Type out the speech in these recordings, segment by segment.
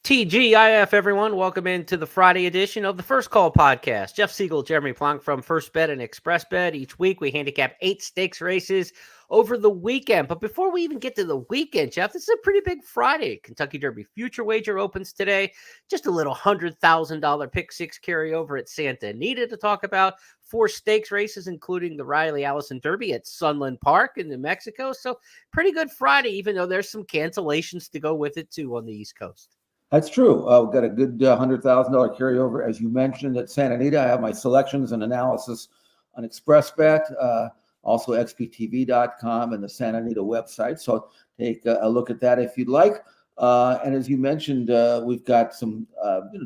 TGIF, everyone. Welcome into the Friday edition of the First Call podcast. Jeff Siegel, Jeremy Plonk from First Bet and Express Bet. Each week we handicap 8 stakes races over the weekend. But before we even get to the weekend, Jeff, this is a pretty big Friday. Kentucky Derby Future Wager opens today. Just a little $100,000 pick six carryover at Santa Anita to talk about. 4 stakes races, including the Riley Allison Derby at Sunland Park in New Mexico. So pretty good Friday, even though there's some cancellations to go with it too on the East Coast. That's true. We've got a good $100,000 carryover, as you mentioned, at Santa Anita. I have my selections and analysis on ExpressBet, also xptv.com and the Santa Anita website. So take a look at that if you'd like. And as you mentioned, we've got some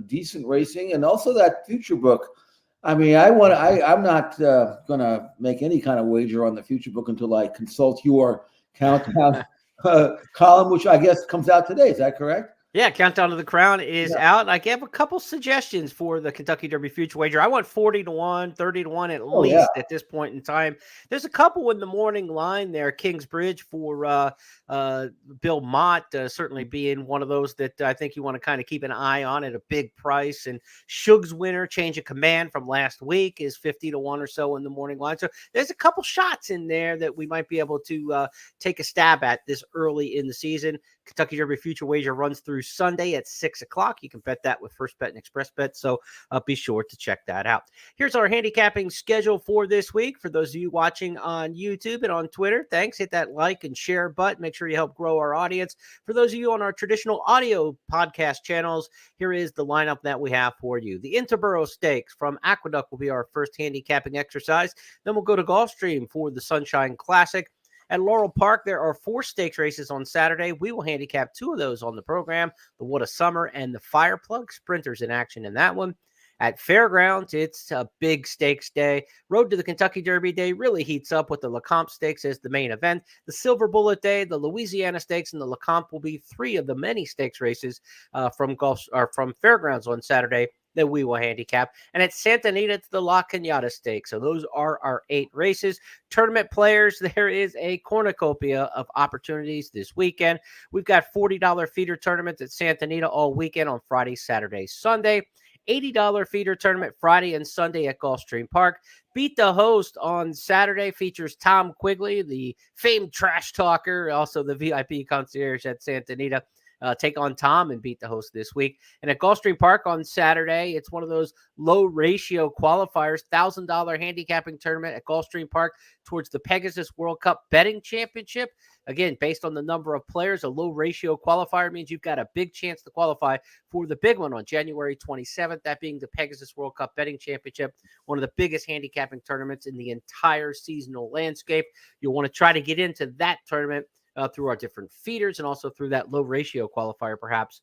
decent racing and also that future book. I mean, I'm not going to make any kind of wager on the future book until I consult your countdown column, which I guess comes out today. Is that correct? Yeah, Countdown to the Crown is out. I gave a couple suggestions for the Kentucky Derby Future Wager. I want 40 to 1, 30 to 1 at least at this point in time. There's a couple in the morning line there. Kingsbridge for Bill Mott, certainly being one of those that I think you want to kind of keep an eye on at a big price. And Shug's winner, change of command from last week, is 50 to 1 or so in the morning line. So there's a couple shots in there that we might be able to take a stab at this early in the season. Kentucky Derby Future Wager runs through Sunday at 6 o'clock. You can bet that with First Bet and Express Bet, so be sure to check that out. Here's our handicapping schedule for this week. For those of you watching on YouTube and on Twitter, thanks. Hit that like and share button. Make sure you help grow our audience. For those of you on our traditional audio podcast channels, here is the lineup that we have for you. The Interborough Stakes from Aqueduct will be our first handicapping exercise. Then we'll go to Gulfstream for the Sunshine Classic. At Laurel Park, there are 4 stakes races on Saturday. We will handicap 2 of those on the program, the What a Summer and the Fire Plug. Sprinters in action in that one. At Fairgrounds, it's a big stakes day. Road to the Kentucky Derby Day really heats up with the Lecomte Stakes as the main event. The Silver Bullet Day, the Louisiana Stakes, and the Lecomte will be 3 of the many stakes races from Fairgrounds on Saturday that we will handicap. And at Santa Anita, it's the Lockingyata Stakes. So those are our 8 races. Tournament players, there is a cornucopia of opportunities this weekend. We've got $40 feeder tournaments at Santa Anita all weekend on Friday, Saturday, Sunday. $80 feeder tournament Friday and Sunday at Gulfstream Park. Beat the Host on Saturday features Tom Quigley, the famed trash talker, also the VIP concierge at Santa Anita. Take on Tom and beat the Host this week. And at Gulfstream Park on Saturday, it's one of those low ratio qualifiers, $1,000 handicapping tournament at Gulfstream Park towards the Pegasus World Cup betting championship. Again, based on the number of players, a low ratio qualifier means you've got a big chance to qualify for the big one on January 27th, that being the Pegasus World Cup betting championship, one of the biggest handicapping tournaments in the entire seasonal landscape. You'll want to try to get into that tournament through our different feeders and also through that low ratio qualifier, perhaps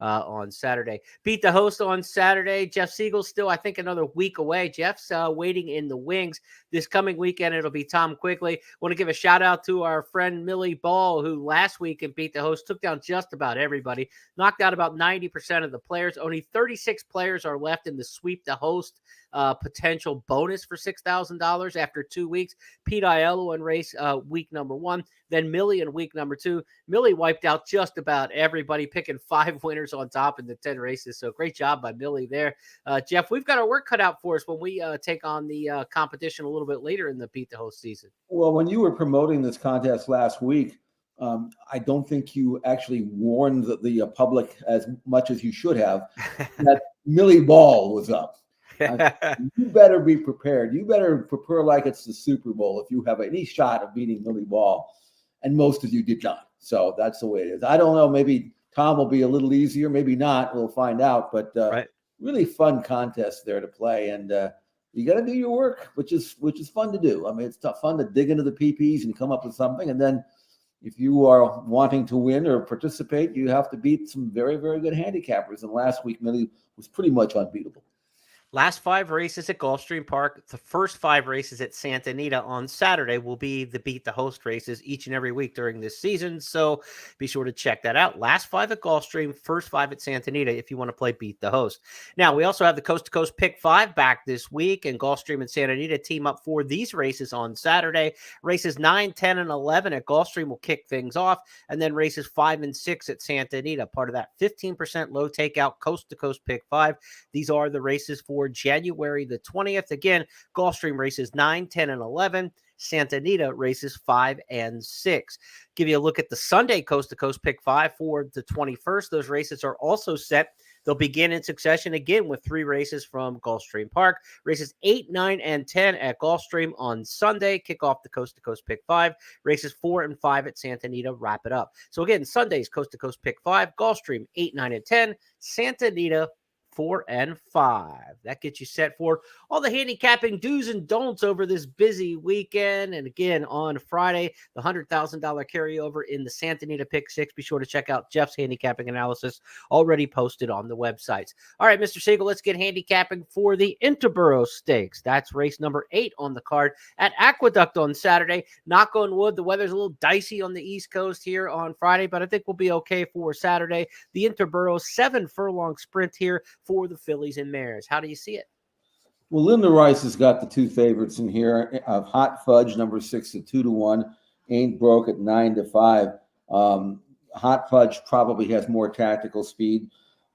on Saturday. Beat the Host on Saturday. Jeff Siegel still, I think, another week away. Jeff's waiting in the wings. This coming weekend, it'll be Tom Quigley. Want to give a shout out to our friend Millie Ball, who last week in Beat the Host took down just about everybody, knocked out about 90% of the players. Only 36 players are left in the Sweep the Host potential bonus for $6,000 after 2 weeks. Pete Aiello in race week number 1, then Millie in week number 2. Millie wiped out just about everybody, picking 5 winners on top in the 10 races. So great job by Millie there. Jeff, we've got our work cut out for us when we take on the competition a little bit later in the Beat the Host season. Well, when you were promoting this contest last week, I don't think you actually warned the public as much as you should have that Millie Ball was up. You better be prepared. You better prepare like it's the Super Bowl if you have any shot of beating Millie Ball. And most of you did not. So that's the way it is. I don't know. Maybe Tom will be a little easier. Maybe not. We'll find out. But really fun contest there to play. And you got to do your work, which is fun to do. I mean, it's fun to dig into the PPs and come up with something. And then if you are wanting to win or participate, you have to beat some very, very good handicappers. And last week, Millie was pretty much unbeatable. Last 5 races at Gulfstream Park. The first 5 races at Santa Anita on Saturday will be the beat the host races each and every week during this season. So be sure to check that out. Last 5 at Gulfstream, first 5 at Santa Anita if you want to play beat the host. Now, we also have the Coast to Coast Pick 5 back this week, and Gulfstream and Santa Anita team up for these races on Saturday. Races 9, 10, and 11 at Gulfstream will kick things off, and then races 5 and 6 at Santa Anita, part of that 15% low takeout Coast to Coast Pick 5. These are the races for January the 20th. Again, Gulfstream races 9, 10, and 11. Santa Anita races 5 and 6. Give you a look at the Sunday Coast to Coast Pick 5 for the 21st. Those races are also set. They'll begin in succession again with 3 races from Gulfstream Park. Races 8, 9, and 10 at Gulfstream on Sunday. Kick off the Coast to Coast Pick 5. Races 4 and 5 at Santa Anita wrap it up. So again, Sunday's Coast to Coast Pick 5. Gulfstream 8, 9, and 10. Santa Anita 4 and 5. That gets you set for all the handicapping do's and don'ts over this busy weekend. And again, on Friday, the $100,000 carryover in the Santa Anita Pick 6. Be sure to check out Jeff's handicapping analysis already posted on the websites. All right, Mr. Siegel, let's get handicapping for the Interborough Stakes. That's race number 8 on the card at Aqueduct on Saturday. Knock on wood, the weather's a little dicey on the East Coast here on Friday, but I think we'll be okay for Saturday. The Interborough 7-furlong sprint here for the fillies and mares. How do you see it? Well, Linda Rice has got the 2 favorites in here. Hot Fudge, number 6 at 2-1. Ain't Broke at 9-5. Hot Fudge probably has more tactical speed.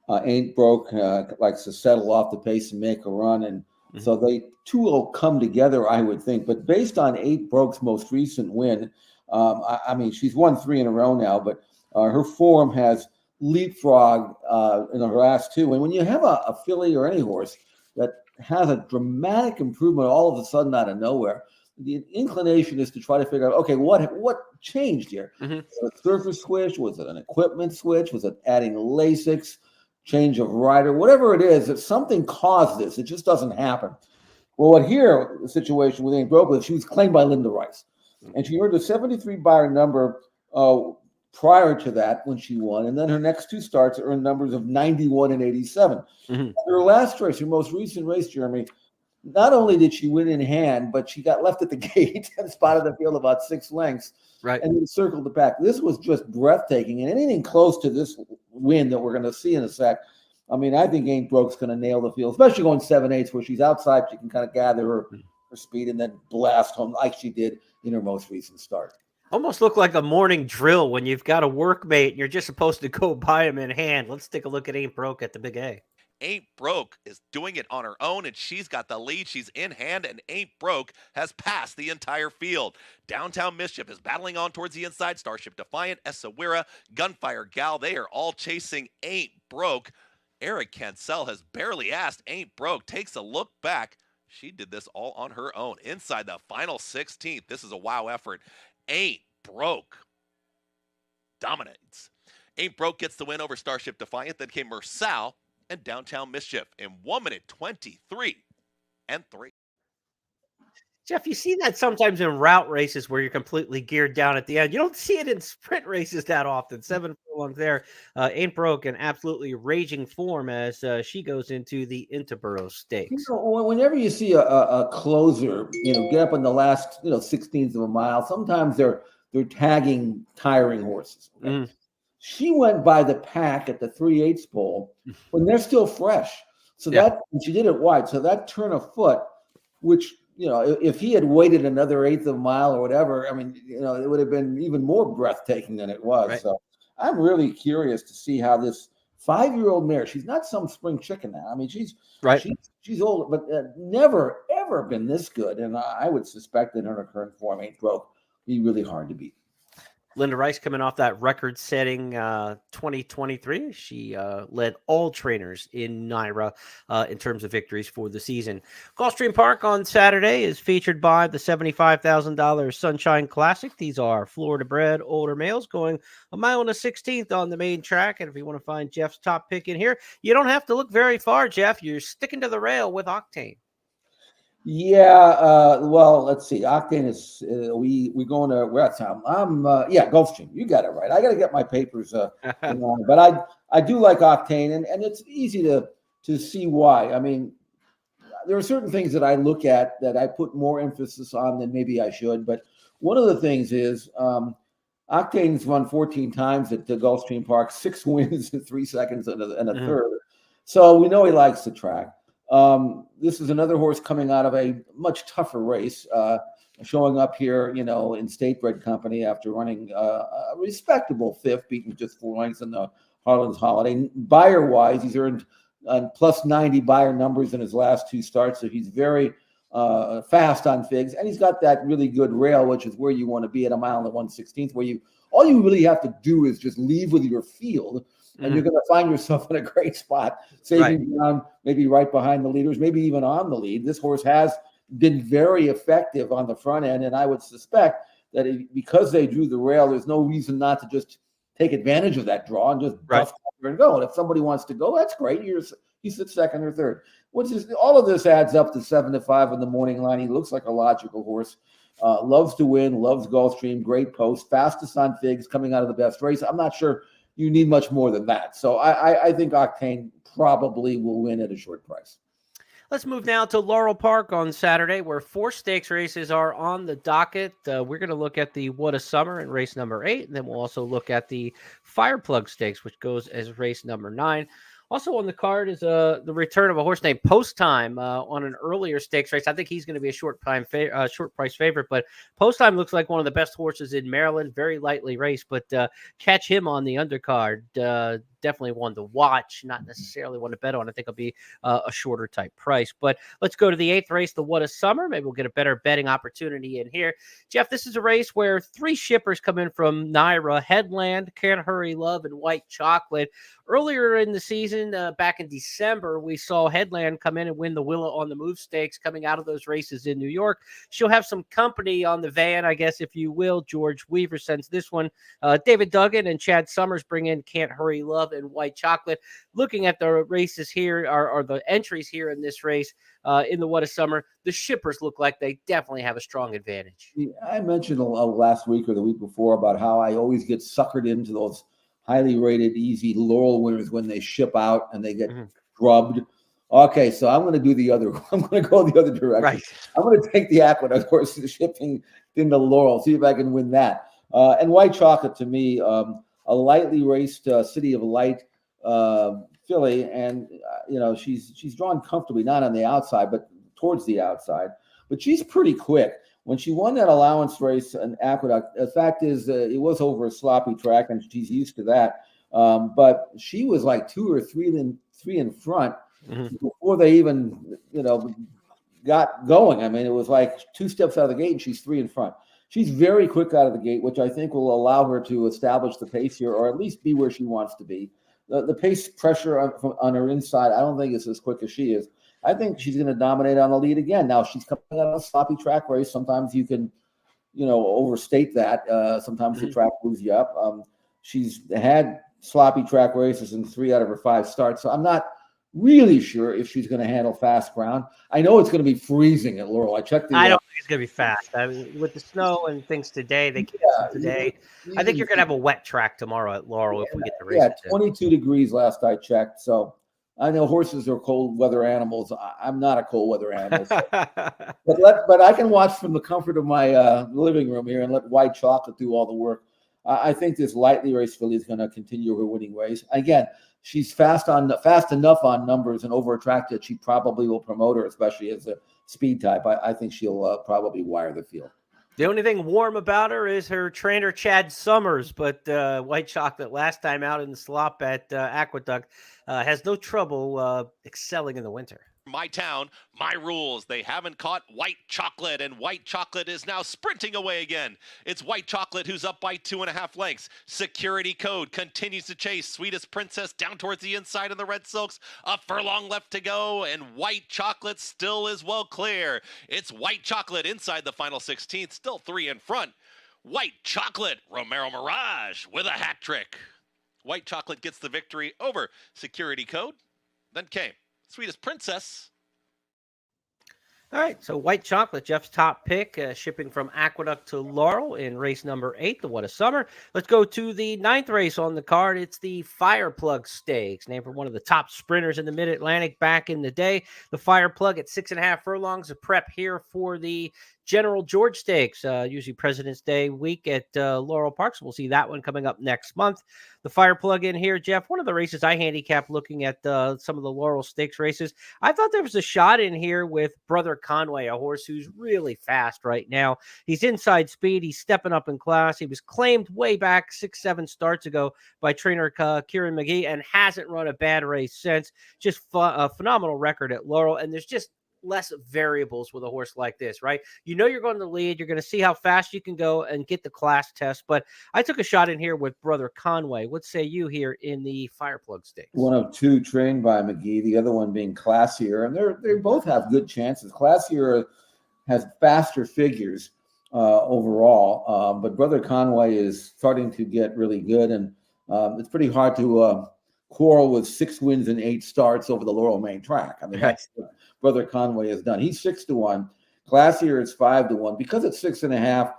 Ain't Broke likes to settle off the pace and make a run. And so they 2 will come together, I would think. But based on Ain't Broke's most recent win, I mean, she's won 3 in a row now, but her form has leapfrog in her last 2. And when you have a filly or any horse that has a dramatic improvement all of a sudden out of nowhere, the inclination is to try to figure out, okay, what changed here? Was it a surface switch? Was it an equipment switch? Was it adding Lasix, change of rider? Whatever it is, that something caused this. It just doesn't happen. Well, what here, the situation with Ain't Broke was she was claimed by Linda Rice. And she earned a 73 buyer number prior to that when she won, and then her next 2 starts earned numbers of 91 and 87. Her last race, her most recent race, Jeremy, not only did she win in hand, but she got left at the gate and spotted the field about 6 lengths, right, and then circled the pack. This was just breathtaking, and anything close to this win that we're going to see in a sec, I mean, I think Ain't Broke's going to nail the field, especially going 7/8 where she's outside. She can kind of gather her speed and then blast home like she did in her most recent start. Almost look like a morning drill when you've got a workmate and you're just supposed to go buy him in hand. Let's take a look at Ain't Broke at the Big A. Ain't Broke is doing it on her own, and she's got the lead. She's in hand, and Ain't Broke has passed the entire field. Downtown Mischief is battling on towards the inside. Starship Defiant, Esawira, Gunfire Gal, they are all chasing Ain't Broke. Eric Cancel has barely asked. Ain't Broke takes a look back. She did this all on her own. Inside the final 16th, this is a wow effort. Ain't Broke dominates. Ain't Broke gets the win over Starship Defiant. Then came Mersal and Downtown Mischief in 1 minute 23 and 3. Jeff, you see that sometimes in route races where you're completely geared down at the end. You don't see it in sprint races that often. 7 furlongs there. Ain't Broke in absolutely raging form as she goes into the Interborough Stakes. You know, whenever you see a closer, get up in the last, 16th of a mile, sometimes they're tagging tiring horses. Okay? She went by the pack at the 3/8 pole when they're still fresh. So and she did it wide. So that turn of foot, which, if he had waited another 1/8 of a mile or whatever, I mean, it would have been even more breathtaking than it was. Right. So I'm really curious to see how this 5-year-old mare, she's not some spring chicken now. I mean, she's old, but never, ever been this good. And I would suspect that in her current form, Ain't Broke be really hard to beat. Linda Rice coming off that record-setting 2023. She led all trainers in NYRA in terms of victories for the season. Gulfstream Park on Saturday is featured by the $75,000 Sunshine Classic. These are Florida-bred older males going 1 1/16 on the main track. And if you want to find Jeff's top pick in here, you don't have to look very far, Jeff. You're sticking to the rail with Octane. Yeah, well, let's see. Octane is we're at time. Gulfstream. You got it right. I got to get my papers. But I do like Octane, and it's easy to see why. I mean, there are certain things that I look at that I put more emphasis on than maybe I should. But one of the things is Octane's run 14 times at the Gulfstream Park, 6 wins in 3 seconds and a third. So we know he likes the track. This is another horse coming out of a much tougher race, showing up here, in State Bred Company after running a respectable 5th, beating just 4 lengths in the Harlan's Holiday. Buyer-wise, he's earned plus 90 buyer numbers in his last 2 starts, so he's very fast on figs, and he's got that really good rail, which is where you want to be at a mile and 1/16, where all you really have to do is just leave with your field, and you're going to find yourself in a great spot, saving ground, maybe right behind the leaders, maybe even on the lead. This horse has been very effective on the front end, and I would suspect that because they drew the rail, there's no reason not to just take advantage of that draw and just bust and go. And if somebody wants to go, that's great. He sits second or third. All of this adds up to 7-5 in the morning line. He looks like a logical horse. Loves to win, loves Gulfstream, great post, fastest on figs, coming out of the best race. I'm not sure you need much more than that. So I think Octane probably will win at a short price. Let's move now to Laurel Park on Saturday, where 4 stakes races are on the docket. We're going to look at the What a Summer in race number 8, and then we'll also look at the Fireplug Stakes, which goes as race number 9. Also on the card is the return of a horse named Post Time on an earlier stakes race. I think he's going to be a short price favorite, but Post Time looks like one of the best horses in Maryland. Very lightly raced, but catch him on the undercard. Definitely one to watch, not necessarily one to bet on. I think it'll be a shorter type price. But let's go to the 8th race, the What a Summer. Maybe we'll get a better betting opportunity in here. Jeff, this is a race where 3 shippers come in from Naira: Headland, Can't Hurry Love, and White Chocolate. Earlier in the season, back in December, we saw Headland come in and win the Willow on the Move Stakes coming out of those races in New York. She'll have some company on the van, I guess, if you will. George Weaver sends this one. David Duggan and Chad Summers bring in Can't Hurry Love and White Chocolate. Looking at the races here, or the entries here in this race, in the What a Summer, the shippers look like they definitely have a strong advantage. I mentioned last week or the week before about how I always get suckered into those highly rated, easy Laurel winners when they ship out and they get drubbed. Okay, so I'm going to do the other. I'm going to go the other direction. Right. I'm going to take the Aqueduct horse shipping into Laurel, see if I can win that. And White Chocolate, to me, a lightly raced City of Light filly, and she's drawn comfortably, not on the outside, but towards the outside. But she's pretty quick. When she won that allowance race in Aqueduct, the fact is it was over a sloppy track, and she's used to that. But she was like 2 or 3 in front before they even, got going. I mean, it was like 2 steps out of the gate, and she's 3 in front. She's very quick out of the gate, which I think will allow her to establish the pace here, or at least be where she wants to be. The pace pressure on her inside, I don't think it's as quick as she is. I think she's going to dominate on the lead again. Now, she's coming out of a sloppy track race. Sometimes you can, overstate that. Sometimes the track moves you up. She's had sloppy track races in 3 out of her 5 starts. So I'm not really sure if she's going to handle fast ground. I know it's going to be freezing at Laurel. I checked I don't think it's going to be fast. I mean, with the snow and things today, they canceled today. I think you're going to have a wet track tomorrow at Laurel if we get the race. Yeah, 22 degrees last I checked. So I know horses are cold weather animals. I'm not a cold weather animal. So. but I can watch from the comfort of my living room here and let White Chocolate do all the work. I think this lightly raced filly is going to continue her winning ways. Again, she's fast enough on numbers and over a track that she probably will promote her, especially as a speed type. I think she'll probably wire the field. The only thing warm about her is her trainer, Chad Summers, but White Chocolate last time out in the slop at Aqueduct has no trouble excelling in the winter. My town, my rules. They haven't caught White Chocolate, and White Chocolate is now sprinting away again. It's White Chocolate who's up by 2.5 lengths. Security Code continues to chase Sweetest Princess down towards the inside in the red silks. A furlong left to go, and White Chocolate still is well clear. It's White Chocolate inside the final 16th, still 3 in front. White Chocolate, Romero Mirage with a hat trick. White Chocolate gets the victory over Security Code. Then came Sweetest Princess. All right, so White Chocolate, Jeff's top pick, shipping from Aqueduct to Laurel in race number 8, the What a Summer. Let's go to the 9th race on the card. It's the Fireplug Stakes, named for one of the top sprinters in the Mid-Atlantic back in the day. The Fireplug at 6.5 furlongs, a prep here for the General George Stakes, usually President's Day week at Laurel Park. So we'll see that one coming up next month. The Fireplug in here, Jeff, one of the races I handicap looking at some of the Laurel Stakes races. I thought there was a shot in here with Brother Conway, a horse who's really fast right now. He's inside speed. He's stepping up in class. He was claimed way back 6-7 starts ago by trainer Kieran McGee and hasn't run a bad race since. Just a phenomenal record at Laurel. And there's just less variables with a horse like this, right? You know you're going to lead. You're going to see how fast you can go and get the class test. But I took a shot in here with Brother Conway. What say you here in the Fireplug Stakes? One of two trained by McGee, the other one being Classier, and they both have good chances. Classier has faster figures overall, but Brother Conway is starting to get really good, and it's pretty hard to quarrel with 6 wins and 8 starts over the Laurel main track. I mean, that's what Brother Conway has done. He's 6-1. Classier is 5-1 because it's 6.5.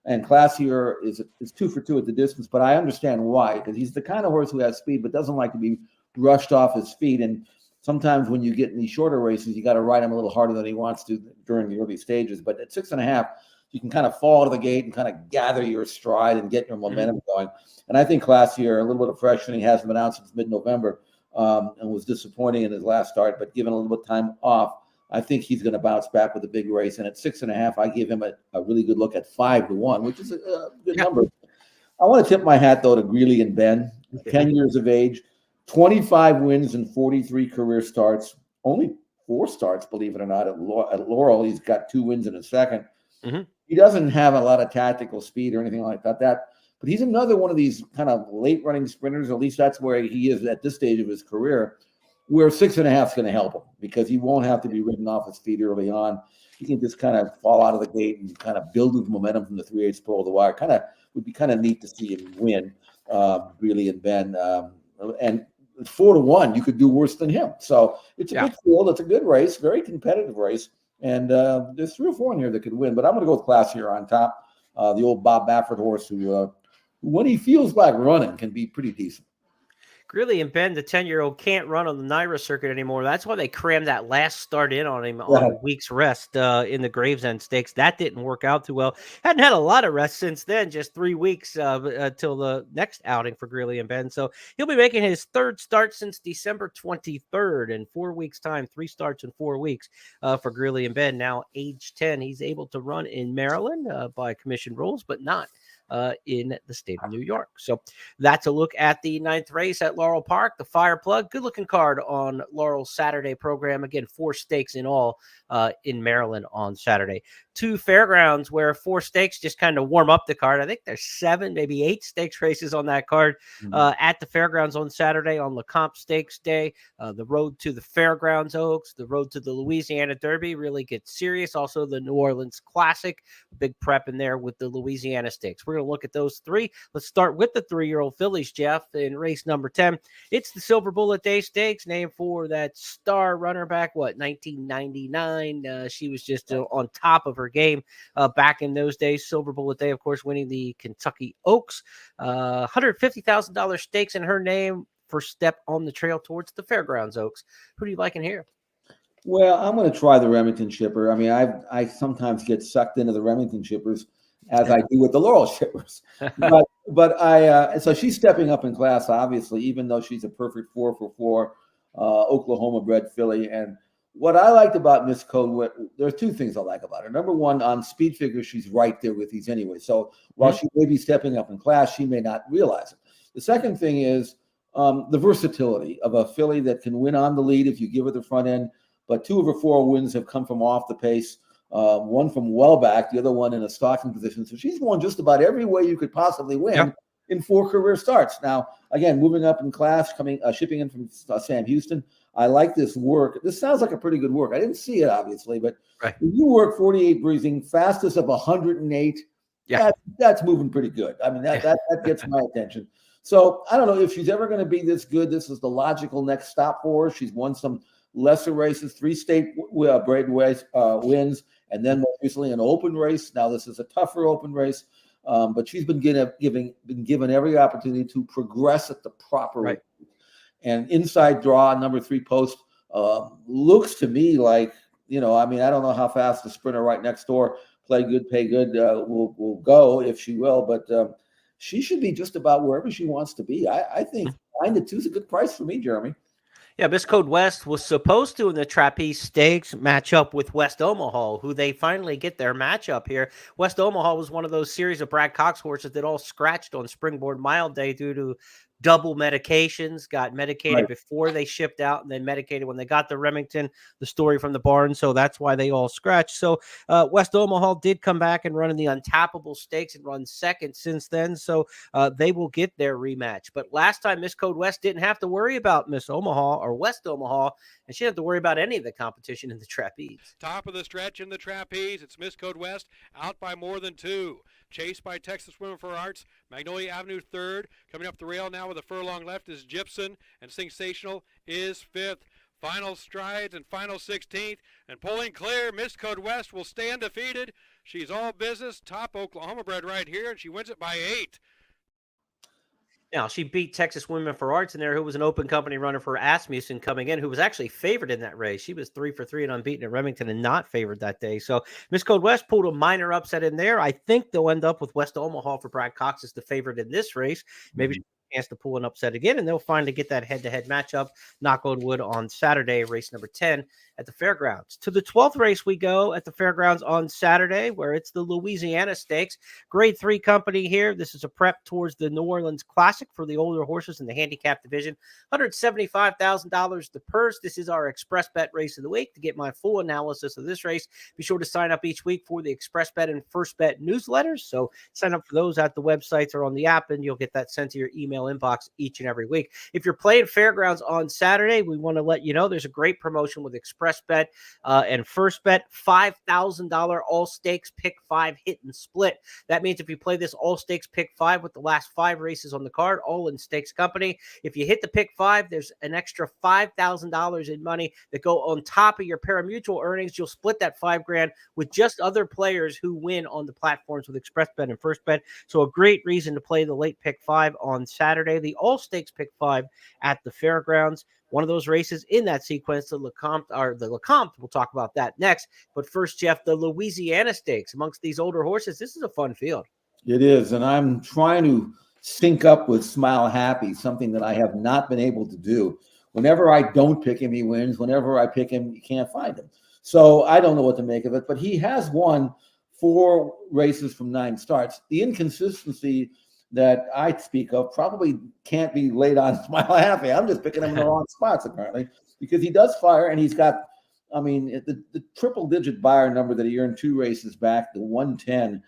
And Classier is 2 for 2 at the distance, but I understand why, because he's the kind of horse who has speed but doesn't like to be rushed off his feet. And sometimes when you get in these shorter races, you got to ride him a little harder than he wants to during the early stages. But at 6.5, you can kind of fall to the gate and kind of gather your stride and get your momentum going. And I think Classier, a little bit of freshening, hasn't been out since mid-November and was disappointing in his last start, but given a little bit of time off, I think he's going to bounce back with a big race. And at 6.5, I give him a really good look at 5-1, which is a good number. I want to tip my hat, though, to Greeley and Ben, 10 years of age, 25 wins and 43 career starts, only 4 starts, believe it or not, at Laurel. He's got 2 wins in a second. Mm-hmm. He doesn't have a lot of tactical speed or anything like that. But he's another one of these kind of late-running sprinters, at least that's where he is at this stage of his career, where 6.5 is going to help him because he won't have to be ridden off his feet early on. He can just kind of fall out of the gate and kind of build with momentum from the 3/8 pull of the wire. Would be kind of neat to see him win, Greeley and Ben. And 4-1, you could do worse than him. So it's a big field. It's a good race, very competitive race. And there's 3 or 4 in here that could win. But I'm going to go with Classier on top, the old Bob Baffert horse who, when he feels like running, can be pretty decent. Greeley and Ben, the 10-year-old, can't run on the NYRA circuit anymore. That's why they crammed that last start in on him on a week's rest in the Gravesend Stakes. That didn't work out too well. Hadn't had a lot of rest since then, just 3 weeks till the next outing for Greeley and Ben. So he'll be making his 3rd start since December 23rd in 4 weeks' time, 3 starts in 4 weeks for Greeley and Ben. Now age 10, he's able to run in Maryland by commission rules, but not in the state of New York. So that's a look at the 9th race at Laurel Park, the Fireplug. Good looking card on Laurel's Saturday program. Again, 4 stakes in all in Maryland on Saturday. 2 fairgrounds where 4 stakes just kind of warm up the card. I think there's 7, maybe 8 stakes races on that card at the fairgrounds on Saturday on Lecomte Stakes Day. The road to the Fairgrounds Oaks, the road to the Louisiana Derby really gets serious. Also the New Orleans Classic, big prep in there with the Louisiana Stakes. We're going to look at those 3. Let's start with the 3-year-old fillies, Jeff, in race number 10. It's the Silver Bullet Day Stakes, named for that star runner back, 1999. She was just on top of her game back in those days. Silver Bullet Day, of course, winning the Kentucky Oaks. $150,000 stakes in her name. First step on the trail towards the Fairgrounds Oaks. Who do you like in here? Well, I'm going to try the Remington Shipper. I mean, I sometimes get sucked into the Remington Shippers, as I do with the Laurel Shippers. But so she's stepping up in class, obviously, even though she's a perfect 4 for 4 Oklahoma bred filly. And what I liked about Miss Code, there's 2 things I like about her. Number one, on speed figures, she's right there with these anyway. So while she may be stepping up in class, she may not realize it. The second thing is the versatility of a filly that can win on the lead if you give her the front end. But 2 of her 4 wins have come from off the pace. One from well back, the other one in a stalking position. So she's won just about every way you could possibly win in 4 career starts. Now, again, moving up in class, shipping in from Sam Houston. I like this work. This sounds like a pretty good work. I didn't see it, obviously, but when you work 48 breezing, fastest of 108, that's moving pretty good. I mean, that gets my attention. So I don't know if she's ever going to be this good. This is the logical next stop for her. She's won some lesser races, 3 state bred wins, and then most recently an open race. Now this is a tougher open race, but she's been given every opportunity to progress at the proper rate. And inside draw, number 3 post, looks to me like, I don't know how fast the sprinter right next door, Play Good, Pay Good, will go, if she will, but she should be just about wherever she wants to be. I think 9-2 is a good price for me, Jeremy. Yeah, Miss Code West was supposed to, in the Trapeze Stakes, match up with West Omaha, who they finally get their matchup here. West Omaha was one of those series of Brad Cox horses that all scratched on Springboard Mile Day due to double medications, got medicated before they shipped out and then medicated when they got to Remington, the story from the barn. So that's why they all scratched. So West Omaha did come back and run in the Untappable Stakes and run second since then. So they will get their rematch. But last time Miss Code West didn't have to worry about Miss Omaha or West Omaha, and she didn't have to worry about any of the competition in the Trapeze. Top of the stretch in the Trapeze. It's Miss Code West out by more than 2. Chased by Texas Women for Arts. Magnolia Avenue 3rd. Coming up the rail now with a furlong left is Gypsum, and Sensational is 5th. Final strides and final 16th. And pulling clear, Miss Code West will stay undefeated. She's all business. Top Oklahoma bred right here, and she wins it by 8. Now, she beat Texas Women for Arts in there, who was an open company runner for Asmussen coming in, who was actually favored in that race. She was 3 for 3 and unbeaten at Remington and not favored that day. So Miss Code West pulled a minor upset in there. I think they'll end up with West Omaha for Brad Cox as the favorite in this race. Maybe chance to pull an upset again, and they'll finally get that head-to-head matchup, knock on wood, on Saturday, race number 10 at the fairgrounds. To the 12th race we go at the fairgrounds on Saturday, where it's the Louisiana Stakes. Grade 3 company here. This is a prep towards the New Orleans Classic for the older horses in the handicap division. $175,000 the purse. This is our express bet race of the week. To get my full analysis of this race, be sure to sign up each week for the express bet and first bet newsletters. So sign up for those at the websites or on the app, and you'll get that sent to your email inbox each and every week. If you're playing fairgrounds on Saturday, we want to let you know there's a great promotion with express bet and first bet. $5,000 all stakes pick 5 hit and split. That means if you play this all stakes pick 5 with the last 5 races on the card, all in stakes company, if you hit the pick 5, there's an extra $5,000 in money that go on top of your parimutuel earnings. You'll split that $5,000 with just other players who win on the platforms with express bet and first bet. So a great reason to play the late pick 5 on Saturday, the all stakes pick 5 at the fairgrounds. One of those races in that sequence, the Lecomte, we'll talk about that next. But first, Jeff, the Louisiana Stakes. Amongst these older horses, this is a fun field. It is, and I'm trying to sync up with Smile Happy, something that I have not been able to do. Whenever I don't pick him, he wins. Whenever I pick him, you can't find him. So I don't know what to make of it, but he has won 4 races from 9 starts. The inconsistency that I speak of probably can't be laid on Smile Happy. I'm just picking him in the wrong spots, apparently, because he does fire, and he's got, the triple-digit buyer number that he earned 2 races back, the 110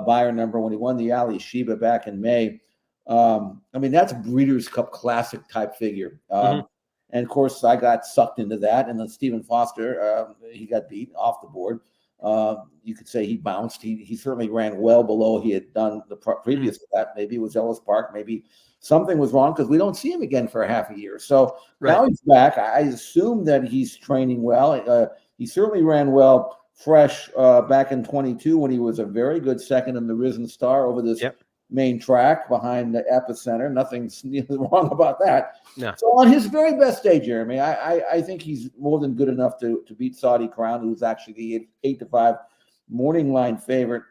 buyer number when he won the Ali Sheba back in May. That's Breeders' Cup Classic type figure. And, of course, I got sucked into that, and then Stephen Foster, he got beat off the board. You could say he bounced. He certainly ran well below he had done the previous to that. Maybe it was Ellis Park. Maybe something was wrong because we don't see him again for half a year. So now he's back. I assume that he's training well. He certainly ran well fresh back in 22 when he was a very good second in the Risen Star over this main track behind the Epicenter. Nothing's wrong about that. No. So on his very best day, Jeremy, I think he's more than good enough to beat Saudi Crown, who's actually the 8-5 morning line favorite.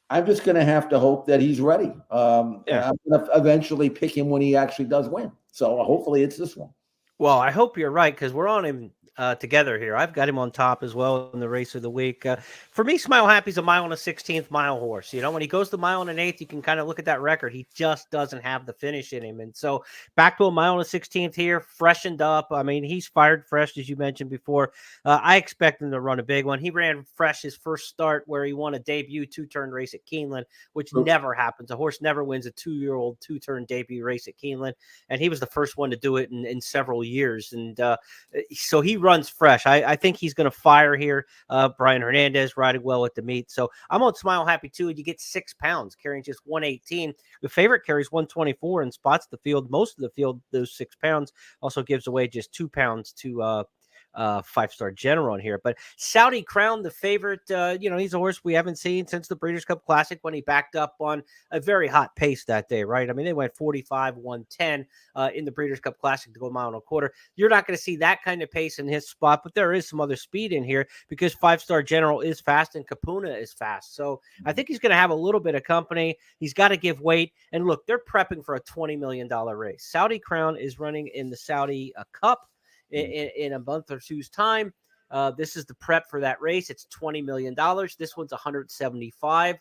I'm just going to have to hope that he's ready. I'm going to eventually pick him when he actually does win. So hopefully it's this one. Well, I hope you're right, because we're on him together here. I've got him on top as well in the race of the week. For me, Smile Happy's a mile and a 16th mile horse. When he goes the mile and an 1/8, you can kind of look at that record. He just doesn't have the finish in him. And so back to a mile and a 16th here, freshened up. He's fired fresh, as you mentioned before. I expect him to run a big one. He ran fresh his first start where he won a debut 2-turn race at Keeneland, which never happens. A horse never wins a 2-year-old 2-turn debut race at Keeneland. And he was the first one to do it in several years. And so he runs fresh. I think he's going to fire here. Brian Hernandez riding well at the meet. So I'm on Smile Happy too. And you get 6 pounds carrying just 118. The favorite carries 124 and spots the field. Most of the field, those 6 pounds, also gives away just 2 pounds to 5-star General in here. But Saudi Crown, the favorite, he's a horse we haven't seen since the Breeders' Cup Classic when he backed up on a very hot pace that day, right? I mean, they went 45, 110 in the Breeders' Cup Classic to go 1.25 miles. You're not going to see that kind of pace in his spot, but there is some other speed in here because 5-star General is fast and Capuna is fast. So I think he's going to have a little bit of company. He's got to give weight. And look, they're prepping for a $20 million race. Saudi Crown is running in the Saudi Cup in a month or two's time. This is the prep for that race. It's $20 million. This one's 175.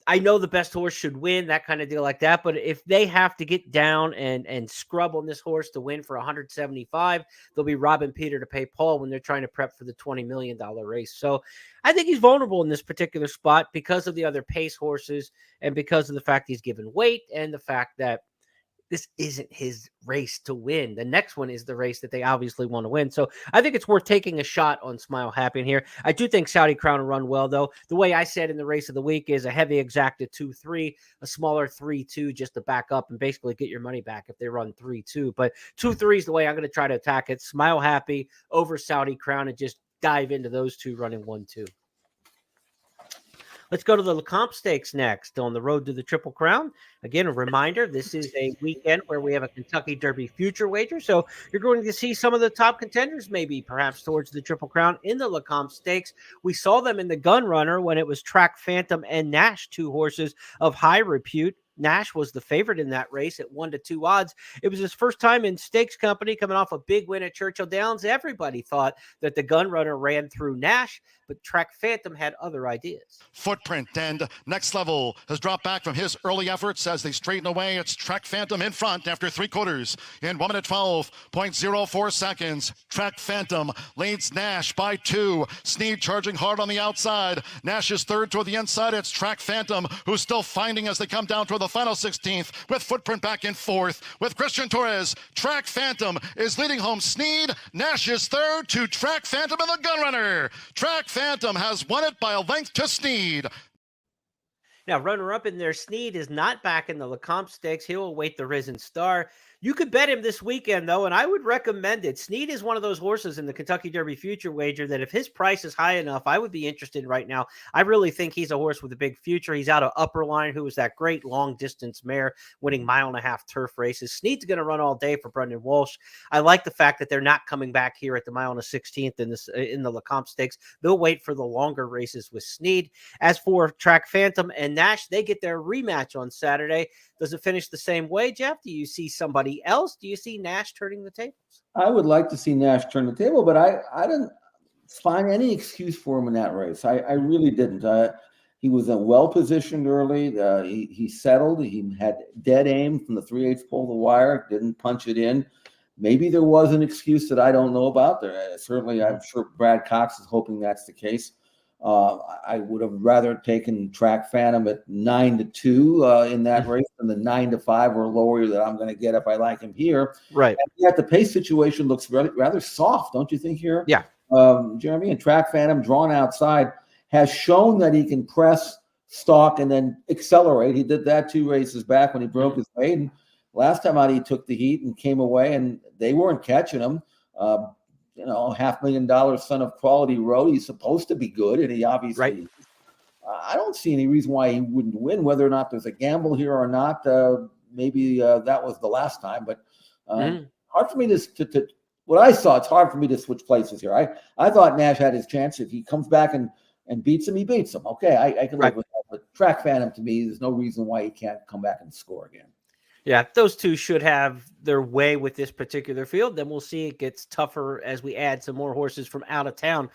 I know the best horse should win, that kind of deal like that. But if they have to get down and scrub on this horse to win for 175, they'll be robbing Peter to pay Paul when they're trying to prep for the $20 million race. So I think he's vulnerable in this particular spot because of the other pace horses and because of the fact he's given weight and the fact that this isn't his race to win. The next one is the race that they obviously want to win. So I think it's worth taking a shot on Smile Happy in here. I do think Saudi Crown will run well, though. The way I said in the race of the week is a heavy exacta 2-3, a smaller 3-2 just to back up and basically get your money back if they run 3-2. But 2-3 is the way I'm going to try to attack it. Smile Happy over Saudi Crown and just dive into those two running 1-2. Let's go to the Lecomte Stakes next on the road to the Triple Crown. Again, a reminder, this is a weekend where we have a Kentucky Derby future wager. So you're going to see some of the top contenders maybe perhaps towards the Triple Crown in the Lecomte Stakes. We saw them in the Gun Runner when it was Track Phantom and Nash, 2 horses of high repute. Nash was the favorite in that race at 1-2 odds. It was his first time in stakes company coming off a big win at Churchill Downs. Everybody thought that the Gun Runner ran through Nash, but Track Phantom had other ideas. Footprint and Next Level has dropped back from his early efforts as they straighten away. It's Track Phantom in front after 3/4 in 1 minute 12.04 seconds. Track Phantom leads Nash by 2. Snead charging hard on the outside. Nash is third toward the inside. It's Track Phantom who's still finding as they come down toward the final 16th with Footprint back in 4th with Christian Torres. Track Phantom is leading home Snead. Nash is third to Track Phantom and the Gun Runner. Track Phantom has won it by a length to Snead. Now, runner-up in there, Snead is not back in the Lecomte Stakes. He'll await the Risen Star. You could bet him this weekend, though, and I would recommend it. Snead is one of those horses in the Kentucky Derby future wager that if his price is high enough, I would be interested right now. I really think he's a horse with a big future. He's out of Upper Line, who was that great long-distance mare winning 1.5-mile turf races. Snead's going to run all day for Brendan Walsh. I like the fact that they're not coming back here at the 1.16 in the Lecomte Stakes. They'll wait for the longer races with Snead. As for Track Phantom and Nash, they get their rematch on Saturday. Does it finish the same way, Jeff? Do you see somebody else? Do you see Nash turning the tables? I would like to see Nash turn the table, but I didn't find any excuse for him in that race. I really didn't. He was well-positioned early. He settled. He had dead aim from the 3/8 pole of the wire, didn't punch it in. Maybe there was an excuse that I don't know about. Certainly, I'm sure Brad Cox is hoping that's the case. I would have rather taken Track Phantom at 9-2 in that race than the 9-5 or lower that I'm going to get if I like him here. Right. And yet the pace situation looks rather soft, don't you think here? Yeah. Jeremy, and Track Phantom drawn outside has shown that he can press, stalk, and then accelerate. He did that 2 races back when he broke his maiden. Last time out, he took the heat and came away, and they weren't catching him. $500,000 son of quality road. He's supposed to be good, and he obviously. Right. I don't see any reason why he wouldn't win. Whether or not there's a gamble here or not, maybe that was the last time. But hard for me to what I saw. It's hard for me to switch places here. I thought Nash had his chance. If he comes back and beats him, he beats him. Okay, I can live with that. But Track Phantom, to me, there's no reason why he can't come back and score again. Yeah, those two should have their way with this particular field. Then we'll see it gets tougher as we add some more horses from out of town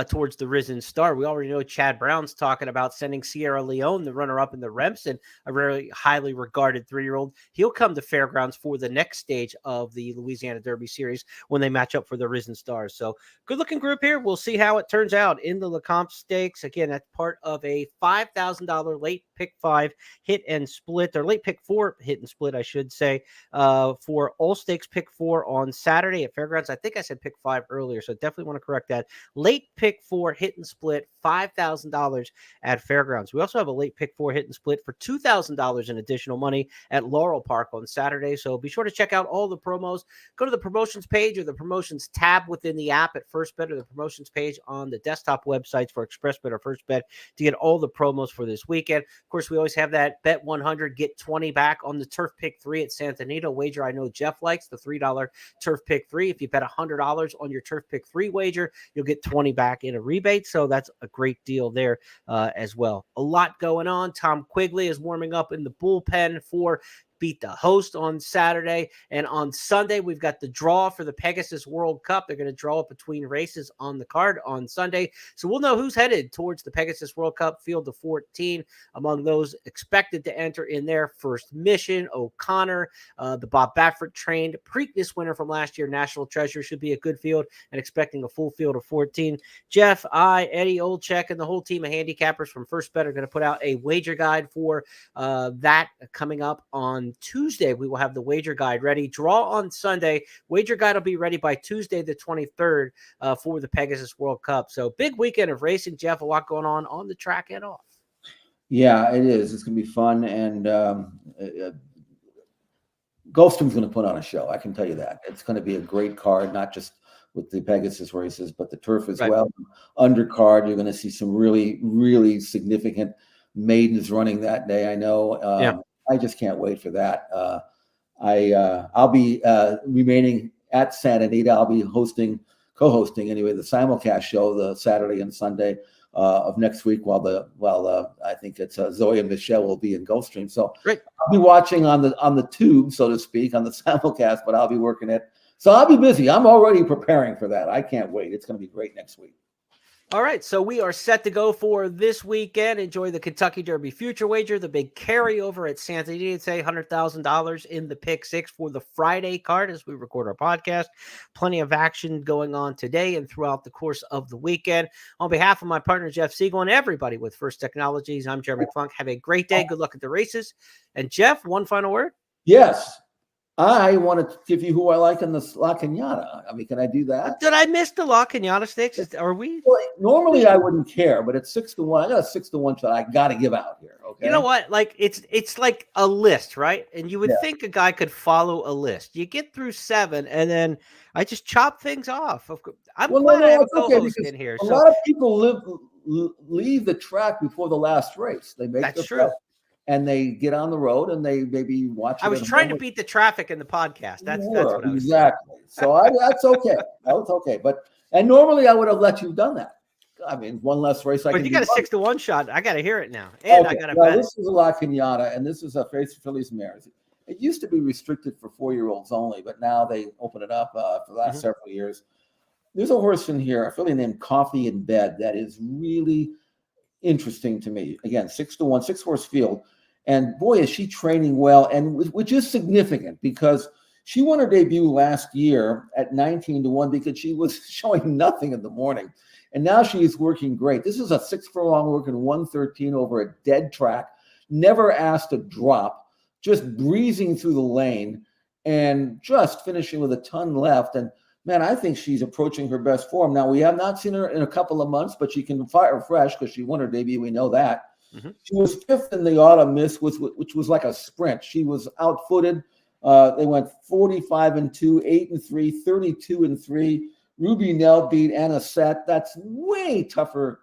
towards the Risen Star. We already know Chad Brown's talking about sending Sierra Leone, the runner-up in the Remsen, a very highly regarded 3-year-old. He'll come to Fairgrounds for the next stage of the Louisiana Derby Series when they match up for the Risen Stars. So good-looking group here. We'll see how it turns out in the Lecomte Stakes. Again, that's part of a $5,000 late pick 5 hit and split, or late pick 4 hit and split, I should say, for All Stakes pick 4 on Saturday at Fairgrounds. I think I said pick 5 earlier, so definitely want to correct that. Late pick 4 hit and split, $5,000 at Fairgrounds. We also have a late pick 4 hit and split for $2,000 in additional money at Laurel Park on Saturday. So be sure to check out all the promos. Go to the promotions page or the promotions tab within the app at First Bet, or the promotions page on the desktop websites for Express Bet or First Bet to get all the promos for this weekend. Of course, we always have that bet 100, get 20 back on the Turf Pick 3 at Santa Anita wager. I know Jeff likes the $3 Turf Pick 3. If you bet $100 on your Turf Pick 3 wager, you'll get 20 back in a rebate. So that's a great deal there as well. A lot going on. Tom Quigley is warming up in the bullpen for Beat the Host on Saturday. And on Sunday, we've got the draw for the Pegasus World Cup. They're going to draw it between races on the card on Sunday. So we'll know who's headed towards the Pegasus World Cup field of 14. Among those expected to enter in their First Mission, O'Connor, the Bob Baffert trained Preakness winner from last year, National Treasure, should be a good field, and expecting a full field of 14. Jeff, Eddie Olczyk, and the whole team of handicappers from First Bet are going to put out a wager guide for that coming up on Tuesday. We will have the wager guide ready. Draw on Sunday. Wager guide will be ready by Tuesday, the 23rd, for the Pegasus World Cup. So big weekend of racing, Jeff. A lot going on the track and off. Yeah, it is. It's going to be fun. And Gulfstream's going to put on a show. I can tell you that. It's going to be a great card, not just with the Pegasus races, but the turf as well. Undercard, you're going to see some really, really significant maidens running that day. I know. I just can't wait for that. I'll be remaining at Santa Anita. I'll be co-hosting anyway, the simulcast show the Saturday and Sunday of next week, while I think it's Zoe and Michelle will be in Gulfstream. So great. I'll be watching on the tube, so to speak, on the simulcast, but I'll be working it. So I'll be busy. I'm already preparing for that. I can't wait. It's going to be great next week. All right, so we are set to go for this weekend. Enjoy the Kentucky Derby Future Wager, the big carryover at Santa Anita, say $100,000 in the pick 6 for the Friday card as we record our podcast. Plenty of action going on today and throughout the course of the weekend. On behalf of my partner, Jeff Siegel, and everybody with First Technologies, I'm Jeremy Plonk. Have a great day. Good luck at the races. And Jeff, one final word? Yes. I want to give you who I like in the Lockingyata. I mean, can I do that? Did I miss the Lockingyata stakes? Are we? Well, normally I wouldn't care, but it's 6-1. I got a 6-1 shot. I got to give out here. Okay. You know what? Like it's like a list, right? And you would think a guy could follow a list. You get through 7, and then I just chop things off. I'm glad I have a co-host in here. A lot of people leave the track before the last race. They make that's true. And they get on the road and they maybe watch. I was trying to beat the traffic in the podcast. That's what I was exactly. So that's okay. That was okay. And normally I would have let you have done that. I mean, one less race. But you got a 6-1 shot. I got to hear it now. And I got to bet. This is a Lockingyata, and this is a face for fillies and mares. It used to be restricted for 4-year-olds only, but now they open it up for the last several years. There's a horse in here, a filly named Coffee in Bed, that is really interesting to me. Again, 6-1, 6-horse field. And boy, is she training well, and which is significant because she won her debut last year at 19-1 because she was showing nothing in the morning. And now she's working great. This is a 6 furlong working 113 over a dead track, never asked to drop, just breezing through the lane and just finishing with a ton left. And man, I think she's approaching her best form. Now, we have not seen her in a couple of months, but she can fire fresh because she won her debut. We know that. She was 5th in the Autumn Miss, which was like a sprint. She was outfooted. They went 45-2, 8-3, 32-3. Ruby Nell beat Anna Sett. That's way tougher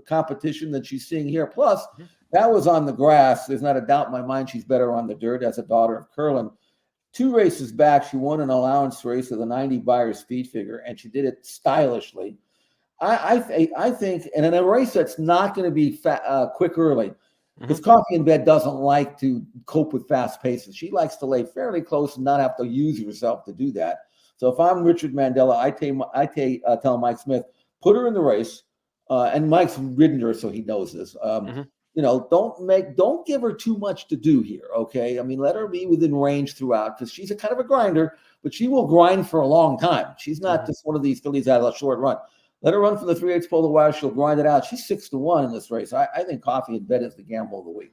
competition than she's seeing here. Plus, that was on the grass. There's not a doubt in my mind she's better on the dirt as a daughter of Curlin. 2 races back, she won an allowance race with a 90 Beyer speed figure, and she did it stylishly. I think, and in a race that's not going to be quick early, because Coffee in Bed doesn't like to cope with fast paces. She likes to lay fairly close and not have to use herself to do that. So if I'm Richard Mandela, I tell Mike Smith, put her in the race, and Mike's ridden her, so he knows this. You know, don't give her too much to do here. Okay, I mean, let her be within range throughout because she's a kind of a grinder, but she will grind for a long time. She's not just one of these fillies out of a short run. Let her run from the 3/8 pole a while. She'll grind it out. She's 6-1 in this race. I think Coffee in Bet is the gamble of the week.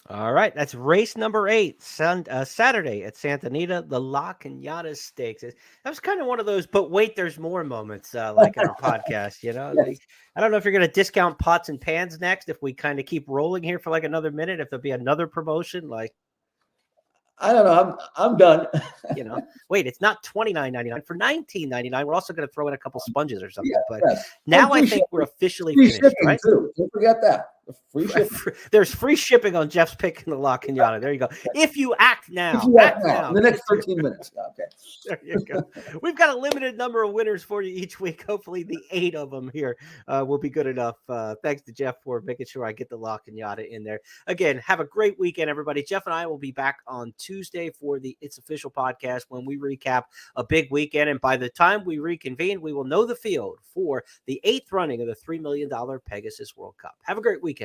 All right, that's race number 8, Saturday at Santa Anita, the Lockingyata Stakes. That was kind of one of those, but wait, there's more moments like in our podcast. You know, Yes. I don't know if you're going to discount pots and pans next. If we kind of keep rolling here for like another minute, if there'll be another promotion, like. I don't know. I'm done. You know, wait, it's not $29.99 for $19.99. We're also going to throw in a couple sponges or something. Yeah, but yes. now I think we're officially free finished, shipping right? too. Don't forget that. Free shipping. There's free shipping on Jeff's pick in the Lockingyata. There you go. If you act now, If you act now. In the next 13 minutes. Okay. There you go. We've got a limited number of winners for you each week. Hopefully, the 8 of them here will be good enough. Thanks to Jeff for making sure I get the Lockingyata in there. Again, have a great weekend, everybody. Jeff and I will be back on Tuesday for the It's Official podcast when we recap a big weekend. And by the time we reconvene, we will know the field for the 8th running of the $3 million Pegasus World Cup. Have a great weekend.